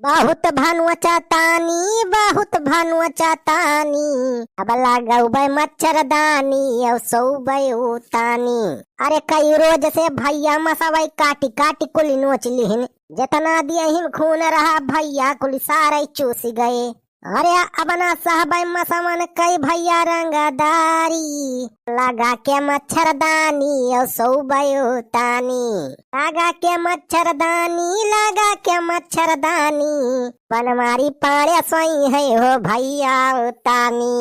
बहुत भानुआ चातानी, बहुत भानुआ चातानी, अब लागऊ बे मच्छरदानी और सौ बे उतानी। अरे कई रोज से भैया मसावई काटी काटी कुली नोच लिहिन, जितना दिए हिम खून रहा भैया कुली सारे चूसी गए। अरे अब ना साहबाई मसावन कई भैया रंगदारी, लगा के मच्छरदानी और सौ बे उतानी, लगा के मच्छरदानी, लगा के मच्छरदानी, बनमारी पाड़े सोई है हो भैया उतानी।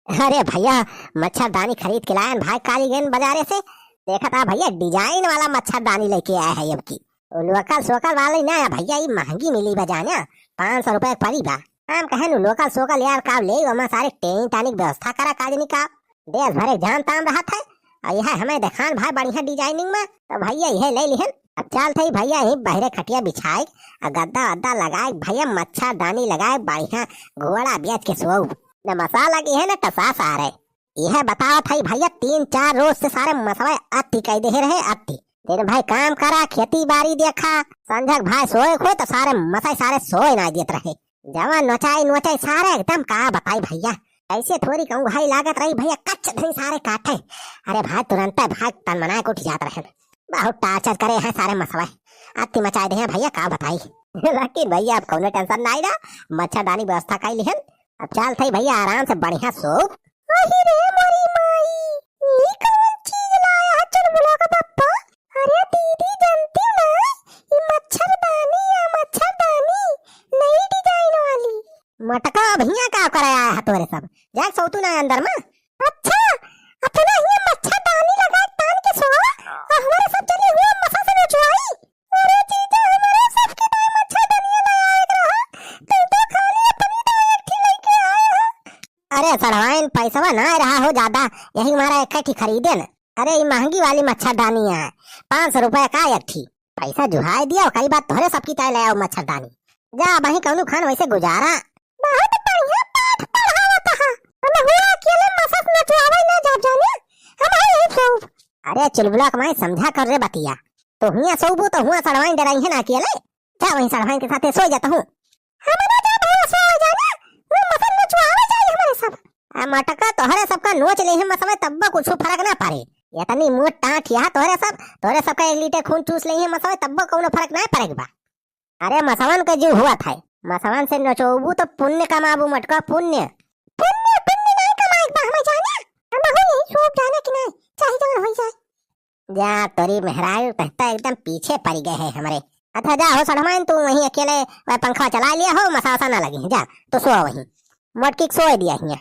अरे भैया मच्छरदानी खरीद के लाए भाई कालीगंज बाजारे से, देखा था भैया डिजाइन वाला मच्छरदानी लेके आया है। अब की लोकल सोकल वाले ना भैया ये महंगी मिली बजाना, 500 रुपए पड़ी बा। हम कहे नु लोकल सोकल यार का ले वमा सारे टेन टानिक व्यवस्था करा काजनी का देश भरे जान ताम रहा था। और यह हमें देखान भाई बढ़िया डिजाइनिंग में, तो भैया यह ले लिहन। अब चल थे भैया यही बहरे खटिया बिछाए गद्दा वद्दा लगाए भैया मच्छरदानी लगाए बढ़िया घोड़ा बेच के सो न मसाला की है न टसा सारे। यह बताओ था भैया 3-4 रोज से सारे मसवा अति कह दे रहे अति दिन भाई काम करा खेती बाड़ी देखा संझक भाई सोए खो तो सारे मसाई सारे सोए ना देते रहे। जवा नोचाई सारे एकदम का बताई भैया, ऐसे थोड़ी कहूँ भाई लागत रही भैया कच्च धरी सारे काटे। अरे भाई तुरंत भाग तन मना को उठ जाते रहे, बहुत टार्चर करे हैं सारे मसवा अति मचाए दे हैं भैया का बताई। लेकिन भैया अब कौन टेंशन नहीं रहा, मच्छरदानी व्यवस्था कर लिहन। अब चल थे भैया आराम से बढ़िया सो। अरे दीदी जानती ना ये मच्छरदानी या मच्छरदानी नई डिजाइन वाली मटका भैया का कराया है तोरे सब जाग सोतू ना अंदर में। अच्छा अपना ये मच्छरदानी लगा तान के सो हमारे सब चले हुए मसा से नचवाई। अरे जीजा हमारे सब के दाई मच्छरदानी लाया रहा तो खाली अपनी दाई एक लेके आए हो। अरे सड़वाइन पैसा ना रहा हो ज्यादा, यही हमारा इकट्ठी खरीदे ना। अरे ये महंगी वाली मच्छरदानी है 500 रुपए का एक थी, पैसा जुहाई दिया कई बात तोहरे सबकी तय ले आओ मच्छरदानी। जा वही कौनु खान वैसे गुजारा। बहुत बढ़िया पाठ पढ़ावत है, हम हुआ अकेले मसस नचवावे ना जा जाने हम यही सोब। अरे चुलबुला कमाई समझा कर रे बतिया, तो हुआ सोबू तो हुआ सड़वाई डराई है ना अकेले, जा वही सड़वाई के साथ सो जाता हूं। हम ना जा भैया सो जाना, वो मसस नचवावे चाहिए हमारे सब। मटका तोहरे सबका नोच ले हम समय तब कुछ फर्क ना पड़े, इतनी मोट टाँट या तोरे सब का 1 लीटर खून चूस ले मसवा तब कोनो फर्क नहीं पड़ेगा। अरे मसवन का जीव हुआ था, मसवन से नचोबू तो पुण्य कमाबू मटका पुण्य पुण्य पुण्य नहीं कमाई बा हमें जाने हम हो सोप जाने कि नहीं चाहे जगह हो जाए। जा तोरी मेहरारू कहता एकदम पीछे पड़ गए है हमारे। अच्छा जा हो सड़मान तू वहीं अकेले वह पंखा चला लिया हो मसासा ना लगी जा तो सो वहीं मटकी सो दिया हिया।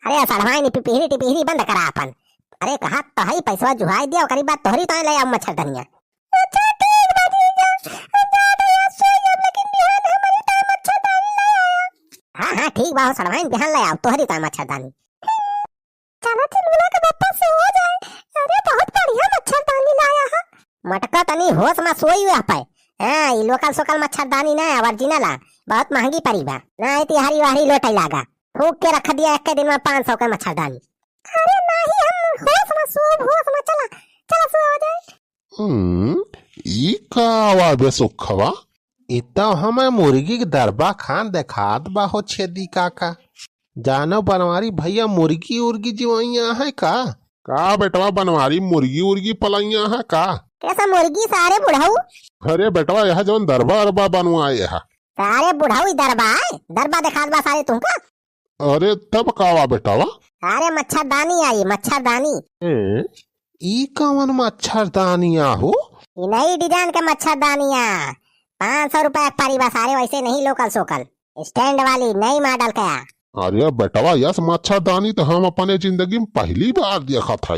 अरे सड़वाई टिपीरी बंद करा अपन। अरे कहा तो है पैसा जुहाई दिया करीब बात तोहरी तो ले आ मच्छरदानिया। अच्छा ठीक बा जीजा जा भैया सो जब लेकिन बिहान हमारी तो मच्छरदानी ले आया। हां ठीक बा सड़वाई बिहान ले आओ तोहरी तो मच्छरदानी। चलो चुलबुला के बप्पा से हो जाए। अरे बहुत बढ़िया मच्छरदानी लाया है। मटका तनी होश में सोई हुआ पे। हां ये लोकल सोकल मच्छरदानी ना ओरिजिनल है, बहुत महंगी पड़ी बा ना तिहारी वाही लोटाई लागा फूक के रख दिया एक दिन में 500 का मच्छरदानी। अरे नहीं हम होश में चला सो हो जाए। ई कावा बेसुखवा इतना हमें मुर्गी के दरबा खान देखात बा हो छेदी काका। जानो बनवारी भैया मुर्गी उर्गी जीवाइया है का बेटवा बनवारी मुर्गी उर्गी पलाइया है का? कैसा मुर्गी सारे बुढ़ाऊ? अरे बेटवा यह जो दरबा अरबा बनवाए है सारे बुढ़ाऊ दरबा दिखात बा सारे तुमका। अरे तब कावा बेटावा? अरे मच्छरदानी आई मच्छरदानी। ई कौन मच्छरदानिया हो? नई डिजाइन के मच्छरदानिया 500 रुपए पड़ी बा सारे, वैसे नहीं लोकल सोकल स्टैंड वाली नई मॉडल का। अरे बेटवा यस मच्छरदानी तो हम अपने जिंदगी में पहली बार देखा था।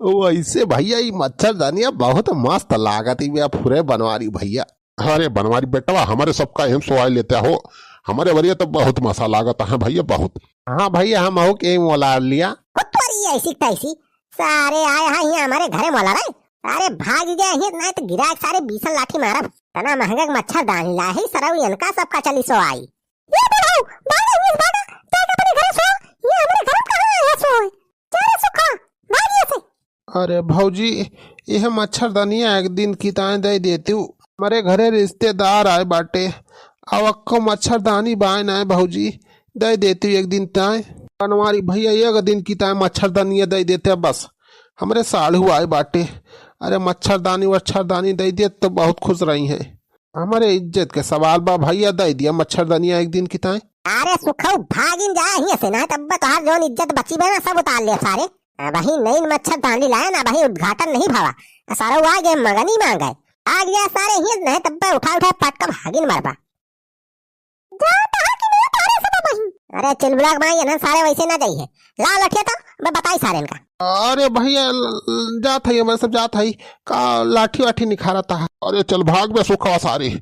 वैसे भैया ये मच्छरदानिया बहुत मस्त लागत है फुरे बनवारी भैया। अरे बनवारी बेटवा हमारे सबका हम सोआ लेते हो, हमारे वरिया तो बहुत मसा लागत है भैया बहुत। हाँ भैया हम हो के मोला लिया ऐसी तैसी सारे आए हैं यहाँ हमारे घरे मोला रहे सारे भाग गए नहीं तो गिराक सारे 20 लाठी मारब तना महंगा मच्छरदानी ला है सरव इनका सबका चली सो आई। ये बुढ़ाऊ भागा जाके अपने घर सो, ये हमारे घर कहां है सो जा रे सुखा भागिए से। अरे भौजी यह मच्छरदानिया एक दिन की ताए दे देती हूँ, हमारे घरे रिश्तेदार आए बाटे। अब अक्को मच्छरदानी बाय ना भौजी, दे देती एक दिन ताए। बनवारी भैया एक दिन की ताए मच्छरदानी दे देते बस। हमारे साढ़ू आए बाटे, अरे मच्छरदानी वच्छरदानी दे दिए तो बहुत खुश रही हैं। हमारे इज्जत के सवाल बा भैया, दे दिया मच्छरदानिया एक दिन की ताए। अरे सुखऊ भागिन जा हिया से ना, तब तोहार जोन इज्जत बची बे ना सब उतार ले सारे। वही नई मच्छरदानी लाया ना, वही उद्घाटन नहीं भावा, सारा वो आगे मगनी मांगे आ गया सारे ही नहीं, तब उठा उठा पटका भागिन मारबा। अरे चिलबुलाक माई है ना सारे वैसे ना जाइए, ला लठिया तो मैं बताई सारे इनका। अरे भैया जात है, हमारे सब जात है का लाठी वाठी निखारा था। अरे चल भाग में सुखा सारे गए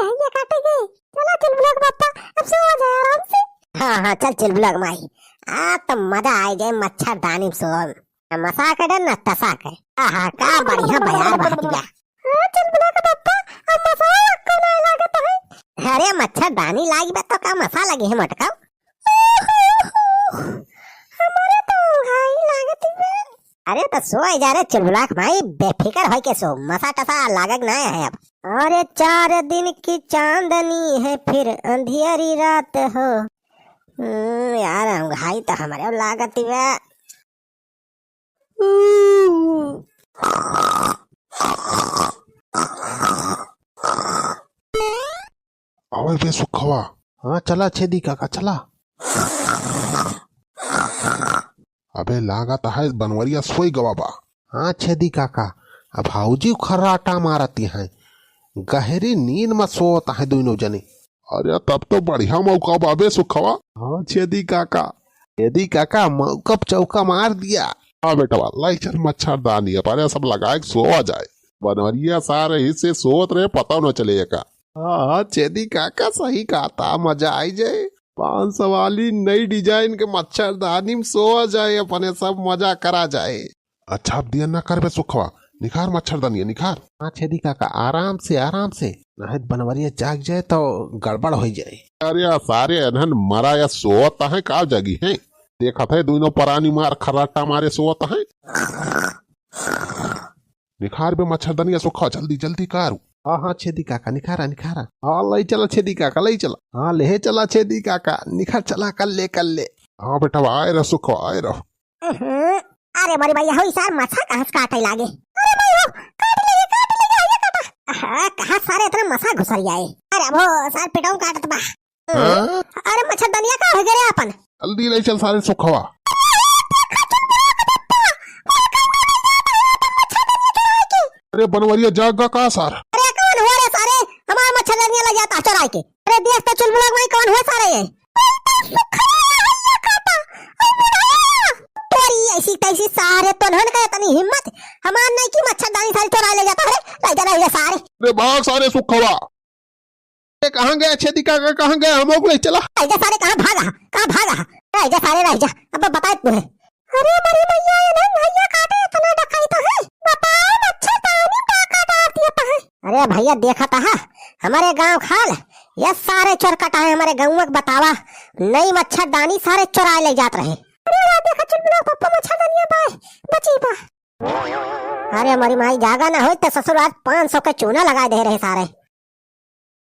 ये काटे गए। चलो चिलबुलाक बापा अब सो जाए आराम से। हाँ चल चिलबुलाक माई, आ तो मजा आ जाए मच्छरदानी सोल मसा के डर न तसा के। आहा का बढ़िया बयार बात दिया। हां चिलबुलाक बापा अब मसा को ना लागत है। अरे मच्छरदानी लागी बा तो का मसा लगे है मटका। हमारे तो भाई लागत है। अरे तो सो जा रे चिलबुलाक माई, बेफिकर होय के सो, मसा टसा लागत ना है अब। अरे 4 दिन की चांदनी है फिर अंधियारी रात हो। यार भाई तो हमारे लागत है। अबे बे सुखवा, हाँ चला छेदी काका चला। अबे लागत है बनवरिया सोई गवाबा। हाँ छेदी काका, अब भाऊजी खर्राटा मारती हैं, गहरी नींद में सोता है दोनों जने। अरे तब तो बढ़िया मौका बाबे सुखवा। हाँ छेदी काका मौका चौका मार दिया। हाँ बेटा लाई चल मच्छरदानी अपने सब लगाए सो आ जाए। बनवरिया सारे हिस्से सोत रहे पता न चलेगा। हाँ छेदी काका सही कहा था, मजा आई जाए। 500 वाली नई डिजाइन के मच्छरदानी में सो आ जाए, अपने सब मजा करा जाए। अच्छा अब दिया न कर बे सुखवा, निखार मच्छरदानी निखार। हाँ छेदी काका आराम से नहीं बनवरिया जाग जाए तो गड़बड़ हो जाए। अरे सारे अनहन मरा या सोता है का जगी है, देखा था दोनों परानी मार खर्राटा मारे सोता है। निखार बे मच्छरदानी सुखा जल्दी कार। हाँ छेदी काका निखारा। हाँ ले चला छेदी काका ले चला। हाँ ले चला छेदी काका निखार चला कर ले। हाँ बेटा आए रह सुखो आए रहो। अरे मारी भैया हो सार मछा कहाँ से काटे लागे। अरे भाई हो काट ले ये काटा। हाँ कहाँ सारे इतना मछा घुसर आए। अरे वो सार पिटाऊ काटत बा। अरे मच्छरदानिया का हो गया अपन। जल्दी ले चल सारे सुखवा। अरे बनवरिया जागा का सार। अरे कौन हुआ रे सारे, हमारा मच्छरदानिया ले जाता चुरा के। अरे देख तो चुलबुलाक भाई कौन हुआ सारे ये। ऐसी तैसी सारे तो नहीं का इतनी हिम्मत हमार नहीं की मच्छरदानी सारी चुरा ले जाता है। ले जा सारे। अरे भाग सारे सुखवा। कहाँ गया छेदी काका कहाँ गया, हम लोग ले चला। रह जा सारे कहाँ भागा। रह जा सारे रह जा, अब बता तुम्हें। अरे बड़ी भैया ये ना भैया काटे इतना डकाई तो है, बताओ मच्छरदानी का काटती है। अरे भैया देखा था हमारे गांव खाल ये सारे चोर कटा है हमारे गांव में, बतावा नई मच्छरदानी सारे चुरा ले जात रहे। अरे देखा चुलबुलाक पप्पा मच्छरदानिया पाए बची पा। अरे हमारी माई जागा ना हो तो ससुराल 500 के चूना लगा दे रहे सारे।